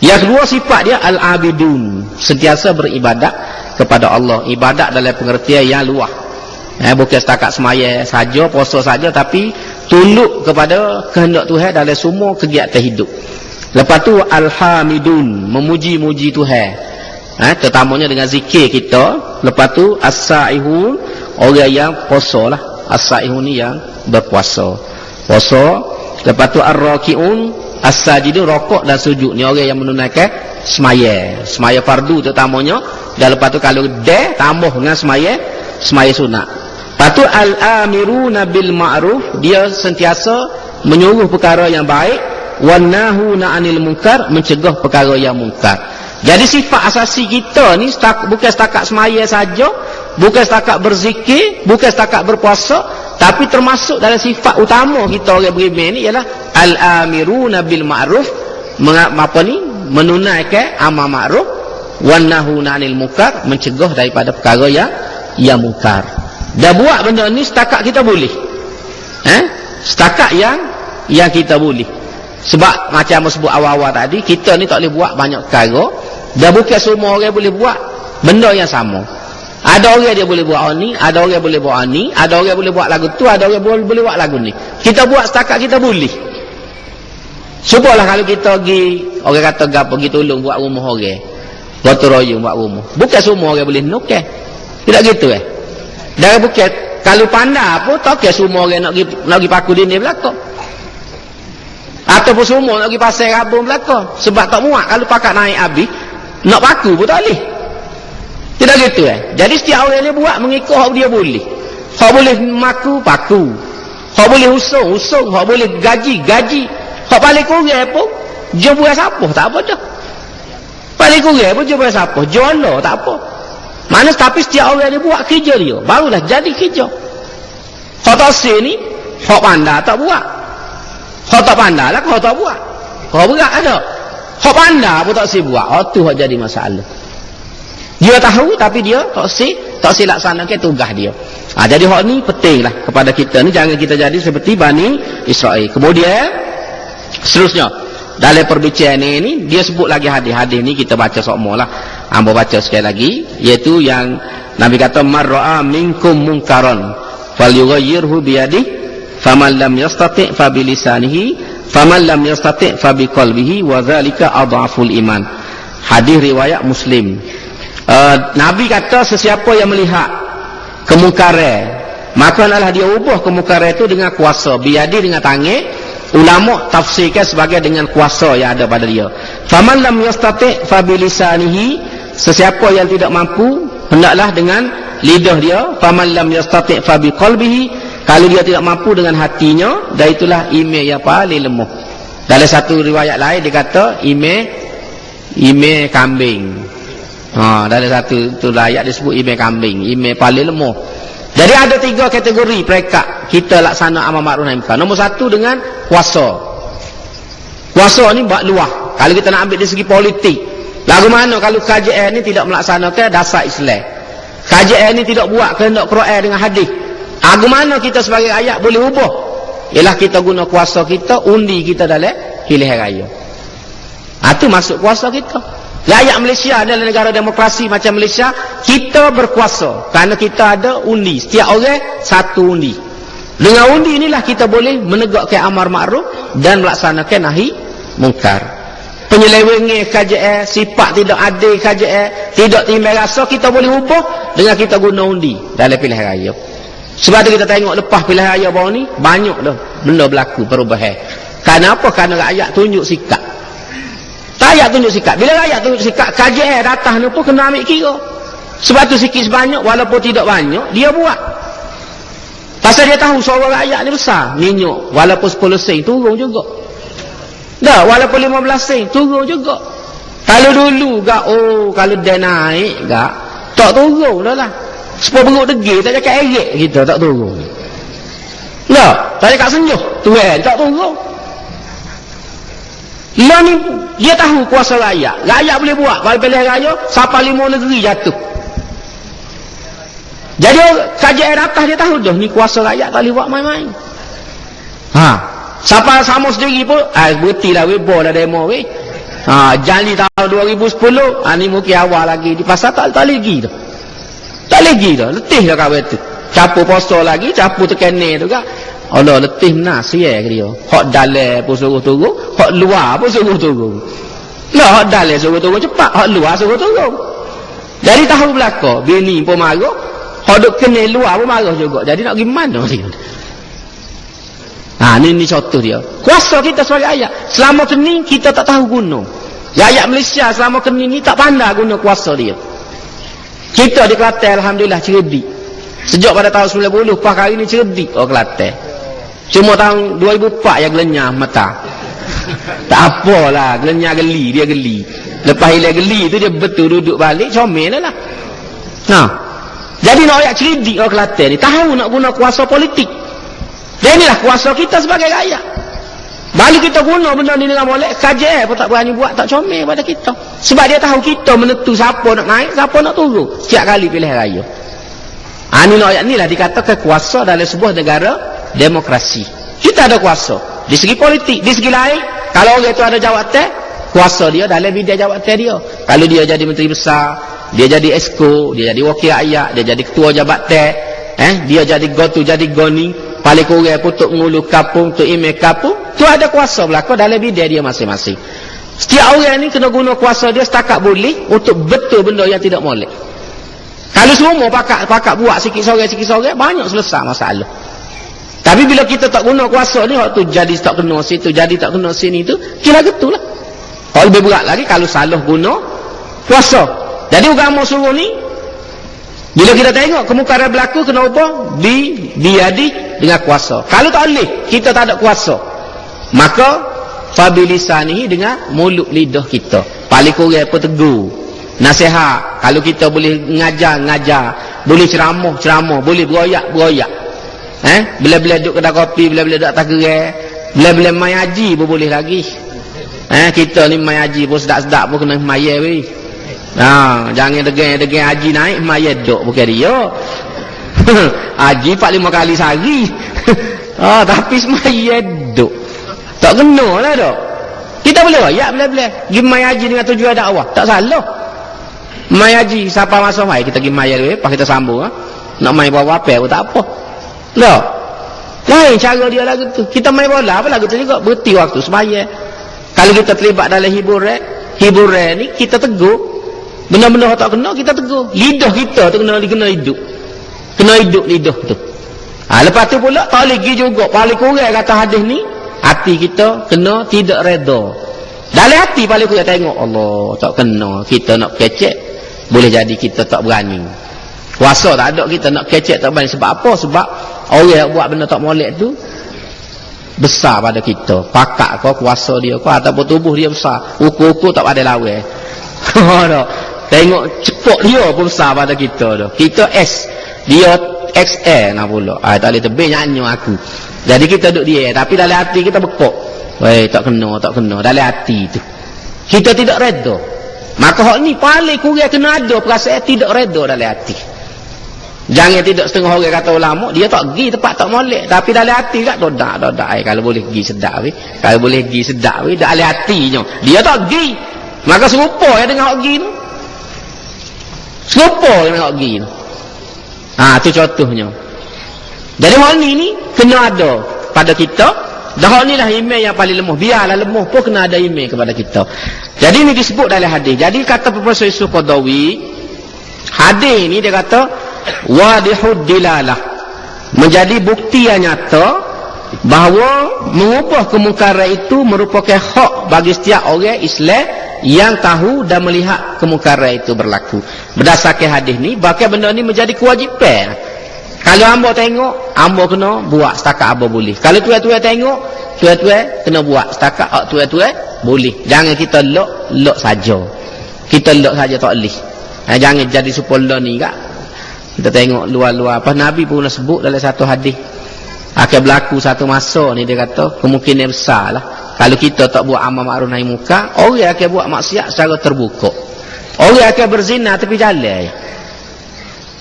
Yang kedua sifat dia al-abidun, sentiasa beribadat kepada Allah. Ibadat dalam pengertian yang luas. Bukan setakat semaya saja, puasa saja, tapi tunduk kepada kehendak Tuhan dalam semua kegiatan hidup. Lepas tu al-hamidun, memuji-muji Tuhan. Terutamanya dengan zikir kita. Lepas tu as-saihun, orang yang puasa lah. As-saihun ni yang berpuasa. Puasa. Lepas tu ar-raki'un, as-sajidun, rokok dan sujud. Ni orang yang menunaikan semaya. Semaya fardu terutamanya. Dan lepas tu kalau dah tambah dengan semaya sunat. Lepas tu al-amiruna bil ma'ruf, dia sentiasa menyuruh perkara yang baik, wan nahuna 'anil munkar, mencegah perkara yang munkar. Jadi sifat asasi kita ni bukan setakat semaya saja, bukan setakat berzikir, bukan setakat berpuasa, tapi termasuk dalam sifat utama kita orang beriman ni ialah al-amiruna bil ma'ruf, menunaikan amal ma'ruf, wan nahuna 'anil munkar, mencegah daripada perkara yang munkar. Dah buat benda ni setakat kita boleh. Setakat yang kita boleh. Sebab macam sebut awal-awal tadi, kita ni tak boleh buat banyak perkara. Dah bukan semua orang boleh buat benda yang sama. Ada orang dia boleh buat ni, ada orang boleh buat ni, ada orang boleh buat lagu tu, ada orang boleh buat lagu ni. Kita buat setakat kita boleh. Cubalah kalau kita pergi, orang kata gapo, pergi tolong buat rumah orang, gotong royong buat rumah. Bukan semua orang boleh nukeh. Tidak gitu Dan bukan kalau pandai pun tak kira semua orang nak pergi paku dinding belakang. Ataupun semua nak pergi pasar rabung belakang. Sebab tak muat kalau pakat naik habis, nak paku pun tak boleh. Tidak gitu Jadi setiap orang dia buat mengikut hak dia boleh. Hak boleh maku, paku. Hak boleh usung, hak boleh gaji. Hak paling kurang pun dia buat siapa tak apa dah. Paling kurang pun dia buat siapa, jono tak apa. Mana tapi setiap orang dia buat kerja dia, barulah jadi kerja. Hak tak sih ni, hak pandai tak buat. Hak tak pandai lah kau tak buat. Kau berat ada. Hak pandai pun tak sih buat. Tu hak jadi masalah. Dia tahu tapi dia tak sih laksanakan tugas dia. Jadi hak ni pentinglah kepada kita ni, jangan kita jadi seperti Bani Israel. Kemudian seterusnya dalam perbicaraan ini dia sebut lagi hadis ni kita baca semua lah. Hamba baca sekali lagi, iaitu yang Nabi kata man ra'a minkum munkaran falyughayyirhu biyadihi faman lam yastati' fa bilisanihi faman lam yastati' fa biqalbihi wa dzalika adhaful iman. Hadis riwayat Muslim. Nabi kata sesiapa yang melihat kemungkaran, maka adalah dia ubah kemungkaran itu dengan kuasa, biyadi dengan tangan. Ulama tafsirkan sebagai dengan kuasa yang ada pada dia. Faman lam yastati' fa bilisanihi, sesiapa yang tidak mampu hendaklah dengan lidah dia. Faman lam yastati' fa biqalbihi, kalau dia tidak mampu dengan hatinya, dan itulah iman yang paling lemah. Dalam satu riwayat lain dia kata iman kambing. Dalam satu tu ayat disebut iman kambing, iman paling lemah. Jadi ada 3 kategori perekat kita laksana amal ma'ruf nahi munkar. Nombor 1 dengan kuasa. Kuasa ni buat luah. Kalau kita nak ambil dari segi politik, lagu mana kalau KJN ni tidak melaksanakan dasar Islam, KJN ni tidak buat kehendak Quran dengan hadis, lagu mana kita sebagai rakyat boleh ubah? Ialah kita guna kuasa kita, undi kita dalam pilihan raya. Itu masuk kuasa kita. Rakyat Malaysia adalah negara demokrasi macam Malaysia, kita berkuasa kerana kita ada undi. Setiap orang satu undi. Dengan undi inilah kita boleh menegakkan amar ma'ruf dan melaksanakan nahi munkar. Penyelewengan KJN, sifat tidak adil KJN, tidak timbang rasa, kita boleh ubah dengan kita guna undi dalam pilihan raya. Sebab tu kita tengok lepas pilihan raya baru ni banyak dah benda berlaku perubahan. Kerana apa? Kerana rakyat tunjuk sikap. Rakyat tunjuk sikap. Bila rakyat tunjuk sikap, KJN datang ni pun kena ambil kira. Sebab tu sikit sebanyak, walaupun tidak banyak, dia buat. Pasal dia tahu suara rakyat ni besar. Minyak, walaupun 10 sen, turun juga. Dah, walaupun 15 sen, turun juga. Kalau dulu, kalau dia naik, tak turun dah lah. Sepuluh beruk degil, tak cakap erik kita, tak turun. Dah, tak cakap senjuh, tuan, tak turun. Lah ni dia tahu kuasa rakyat. Rakyat boleh buat. Kalau pilihan raya siapa 5 negeri jatuh. Jadi KJN atas dia tahu dah ni kuasa rakyat tak boleh buat main-main. Siapa sama sendiri pun berhentilah weh, bola demo weh. Jali tahun 2010, ni mungkin awal lagi di pasar tak lagi dah. Tak lagi dah, letih dah kawan tu. Capu poso lagi, capu tekene tu kan. Allah letih nas ya dia. Hak dalam pun suruh turun, hak luar pun suruh turun. Lah hak dalam suruh turun cepat, hak luar suruh turun. Jadi tahu belaka, bini pun marah, hak duk kena luar pun marah juga. Jadi nak pergi mana dia? Ni contoh dia. Kuasa kita sebagai ayat. Selama kening kita tak tahu guna. Rakyat Malaysia selama kening ni tak pandai guna kuasa dia. Kita di Kelantan alhamdulillah cerdik. Sejak pada tahun 90 pas hari ni cerdik Kelantan. Cuma tahun 2004 yang gelenyah mata. Tak apalah, gelenyah geli, dia geli. Lepas hilang geli tu dia betul duduk balik comel lah. Jadi nak ayat cerdik Kelantan ni tahu nak guna kuasa politik. Dan inilah kuasa kita sebagai rakyat. Balik kita guna benda ni dengan molek, KJL pun tak berani buat, tak comel pada kita. Sebab dia tahu kita menentu siapa nak naik, siapa nak turun setiap kali pilihan raya. Ni ayat ni lah dikatakan kuasa dalam sebuah negara demokrasi. Kita ada kuasa di segi politik, di segi lain. Kalau orang itu ada jawatan, kuasa dia dalam bidang jawatan dia. Kalau dia jadi menteri besar, dia jadi esko, dia jadi wakil rakyat, dia jadi ketua jabatan, dia jadi gotu, jadi goni. Paling kurang pun untuk ngulu kapung, untuk email kapung, tu ada kuasa belaka dalam bidang dia masing-masing. Setiap orang ni kena guna kuasa dia setakat boleh untuk betul benda yang tidak molek. Kalau semua pakat buat sikit sore, banyak selesai masalah. Tapi bila kita tak guna kuasa ni, waktu jadi tak kena situ, jadi tak kena sini tu, kira getulah. Lebih berat lagi kalau salah guna kuasa. Jadi agama suruh ni, bila kita tengok kemungkaran berlaku, kena apa? Diadi dengan kuasa. Kalau tak boleh, kita tak ada kuasa, maka fabilisanihi dengan mulut lidah kita. Paling kurang apa tegur, nasihat. Kalau kita boleh ngajar, boleh ceramah, boleh beroyak. Bila-bila duduk kedai kopi, bila-bila duduk atas gerai, bila-bila mai haji pun boleh lagi. Kita ni mai haji pun sedap-sedap pun kena mayar weh. Jangan degen haji naik mayar duk bukan dia. Haji 4-5 kali sehari. Tapi semayar duk. Tak kena lah duk. Kita boleh royak bila-bila pergi mai haji dengan tujuan dakwah, tak salah. Mai haji siapa masuk mai kita pergi mayar weh, pas kita sambung nak mai bawa apa pun tak apa. Lah. Lain cara dia lagu tu. Kita main bola apa lagu tu juga berhenti waktu semayar. Kalau kita terlibat dalam hiburan ni kita tegur. Benda-benda tak kena kita tegur. Lidah kita tu kena hidup. Kena hidup lidah tu. Lepas tu pula tak lagi juga paling kurang kata hadis ni, hati kita kena tidak reda. Dalam hati paling kurang tengok Allah tak kena kita nak kecek, boleh jadi kita tak berani. Kuasa tak ada kita nak kecek tak berani. Sebab apa? Sebab orang yang buat benda tak molek tu besar pada kita. Pakak kau kuasa dia kau ataupun tubuh dia besar. Ukur-ukur tak ada lawan. Tengok cepok dia pun besar pada kita tu. Kita S, dia XL nak pula. Tak boleh tebing nyanyi aku. Jadi kita duduk dia, tapi dalam hati kita bekok. Weh, tak kena. Dalam hati tu kita tidak reda. Maka hak ni paling kurang kena ada perasaan tidak reda dalam hati. Jangan tidak setengah orang kata ulama, dia tak pergi tempat tak molek, tapi dalam hati kat dodak. Kalau boleh pergi sedap weh. Kalau boleh pergi sedap weh, dalam hatinya. Dia tak pergi. Maka serupa ya dengan hak pergi tu. Serupa dengan hak pergi tu. Tu contohnya. Jadi hal ni kena ada pada kita. Dan hal ni lah iman yang paling lemah. Biarlah lemah pun kena ada iman kepada kita. Jadi ni disebut dalam hadis. Jadi kata Profesor Yusuf Qaradawi, hadis ni dia kata wadihud dilalah, menjadi bukti yang nyata bahawa mengubah kemungkaran itu merupakan hak bagi setiap orang Islam yang tahu dan melihat kemungkaran itu berlaku. Berdasarkan hadis ni, bahkan benda ni menjadi kewajipan. Kalau hamba tengok, hamba kena buat setakat hamba boleh. Kalau tuan-tuan tengok, tuan-tuan kena buat setakat tuan-tuan boleh. Jangan kita lok saja. Kita lok saja tak boleh. Jangan jadi supaya ni kak. Kita tengok luar-luar apa Nabi pun sebut dalam satu hadis akan berlaku satu masa ni, dia kata kemungkinan besar lah kalau kita tak buat amal ma'ruf nahi munkar, orang akan buat maksiat secara terbuka, orang akan berzina tepi jalan.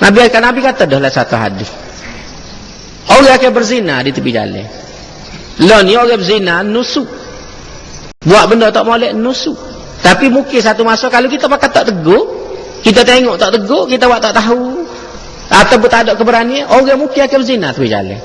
Nabi kata dah dalam satu hadis orang akan berzina di tepi jalan. Lah ni orang berzina nusuk, buat benda tak molek nusuk. Tapi mungkin satu masa kalau kita pakai tak tegur, kita tengok tak tegur, kita buat tak tahu, atau tak ada keberanian, orang mungkin akan zina tu berjalan.